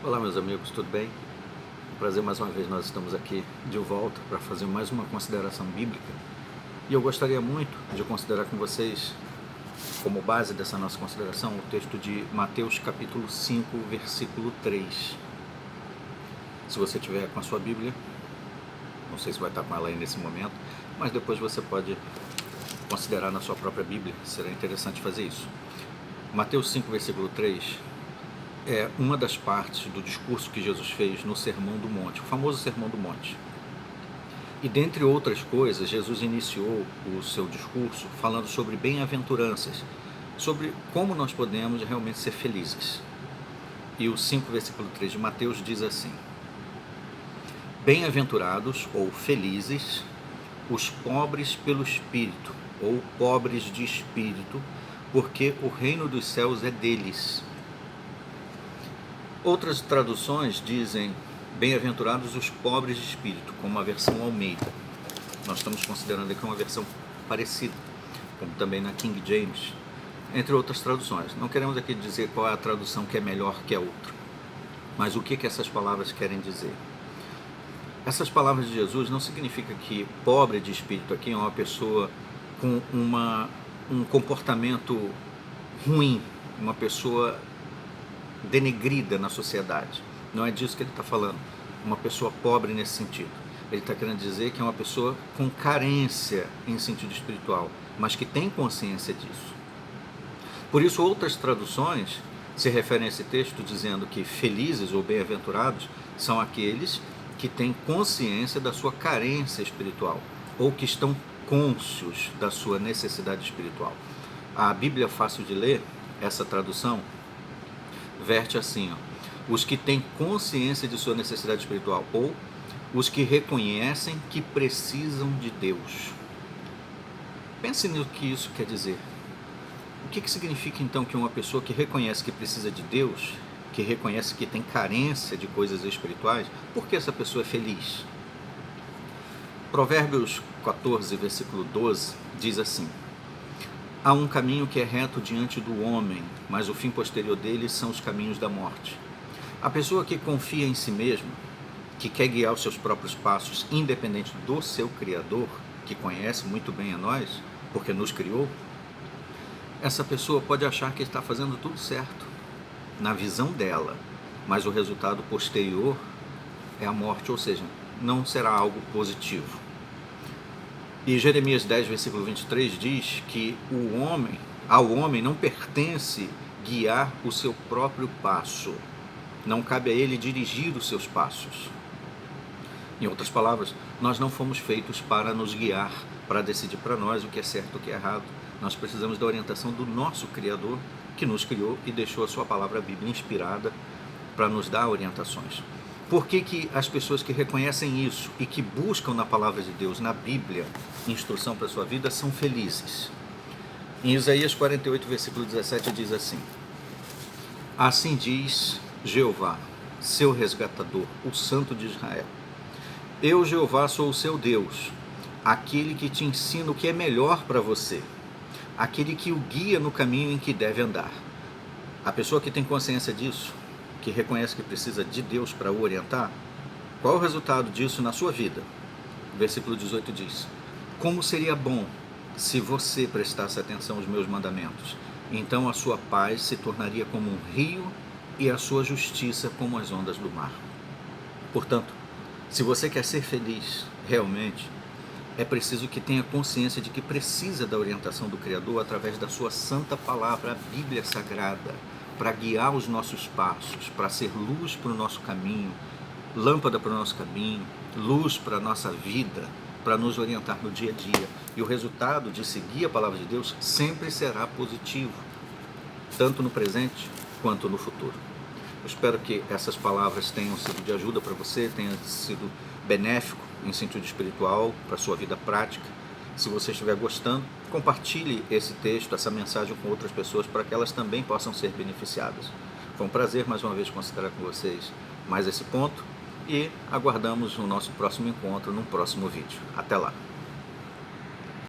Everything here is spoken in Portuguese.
Olá, meus amigos, tudo bem? Prazer, mais uma vez nós estamos aqui de volta para fazer mais uma consideração bíblica. E eu gostaria muito de considerar com vocês, como base dessa nossa consideração, o texto de Mateus capítulo 5, versículo 3. Se você tiver com a sua Bíblia, não sei se vai estar com ela aí nesse momento, mas depois você pode considerar na sua própria Bíblia, será interessante fazer isso. Mateus 5, versículo 3 é uma das partes do discurso que Jesus fez no Sermão do Monte, o famoso Sermão do Monte. E dentre outras coisas, Jesus iniciou o seu discurso falando sobre bem-aventuranças, sobre como nós podemos realmente ser felizes. E o 5, versículo 3 de Mateus diz assim: Bem-aventurados ou felizes os pobres pelo espírito, ou pobres de espírito, porque o reino dos céus é deles. Outras traduções dizem bem-aventurados os pobres de espírito, como a versão Almeida. Nós estamos considerando aqui uma versão parecida, como também na King James, entre outras traduções. Não queremos aqui dizer qual é a tradução que é melhor que a outra, mas o que essas palavras querem dizer. Essas palavras de Jesus não significa que pobre de espírito aqui é uma pessoa com um comportamento ruim, uma pessoa denegrida na sociedade. Não é disso que ele está falando, uma pessoa pobre nesse sentido. Ele está querendo dizer que é uma pessoa com carência em sentido espiritual, mas que tem consciência disso. Por isso, outras traduções se referem a esse texto dizendo que felizes ou bem-aventurados são aqueles que têm consciência da sua carência espiritual, ou que estão cônscios da sua necessidade espiritual. A Bíblia Fácil de Ler, essa tradução, verte assim, os que têm consciência de sua necessidade espiritual, ou os que reconhecem que precisam de Deus. Pense no que isso quer dizer. O que significa então que uma pessoa que reconhece que precisa de Deus, que reconhece que tem carência de coisas espirituais, por que essa pessoa é feliz? Provérbios 14, versículo 12, diz assim: Há um caminho que é reto diante do homem, mas o fim posterior dele são os caminhos da morte. A pessoa que confia em si mesma, que quer guiar os seus próprios passos, independente do seu Criador, que conhece muito bem a nós, porque nos criou, essa pessoa pode achar que está fazendo tudo certo, na visão dela, mas o resultado posterior é a morte, ou seja, não será algo positivo. E Jeremias 10, versículo 23 diz que ao homem não pertence guiar o seu próprio passo. Não cabe a ele dirigir os seus passos. Em outras palavras, nós não fomos feitos para nos guiar, para decidir para nós o que é certo e o que é errado. Nós precisamos da orientação do nosso Criador, que nos criou e deixou a sua palavra, a Bíblia, inspirada para nos dar orientações. Por que as pessoas que reconhecem isso e que buscam na palavra de Deus, na Bíblia, instrução para a sua vida, são felizes? Em Isaías 48, versículo 17, diz assim: Assim diz Jeová, seu resgatador, o Santo de Israel: Eu, Jeová, sou o seu Deus, aquele que te ensina o que é melhor para você, aquele que o guia no caminho em que deve andar. A pessoa que tem consciência disso, que reconhece que precisa de Deus para o orientar, qual é o resultado disso na sua vida? O versículo 18 diz: Como seria bom se você prestasse atenção aos meus mandamentos, então a sua paz se tornaria como um rio e a sua justiça como as ondas do mar. Portanto, se você quer ser feliz realmente, é preciso que tenha consciência de que precisa da orientação do Criador através da sua santa palavra, a Bíblia Sagrada, para guiar os nossos passos, para ser luz para o nosso caminho, lâmpada para o nosso caminho, luz para a nossa vida, para nos orientar no dia a dia. E o resultado de seguir a palavra de Deus sempre será positivo, tanto no presente quanto no futuro. Eu espero que essas palavras tenham sido de ajuda para você, tenham sido benéfico em sentido espiritual, para a sua vida prática. Se você estiver gostando, compartilhe esse texto, essa mensagem com outras pessoas para que elas também possam ser beneficiadas. Foi um prazer mais uma vez considerar com vocês mais esse ponto e aguardamos o nosso próximo encontro num próximo vídeo. Até lá!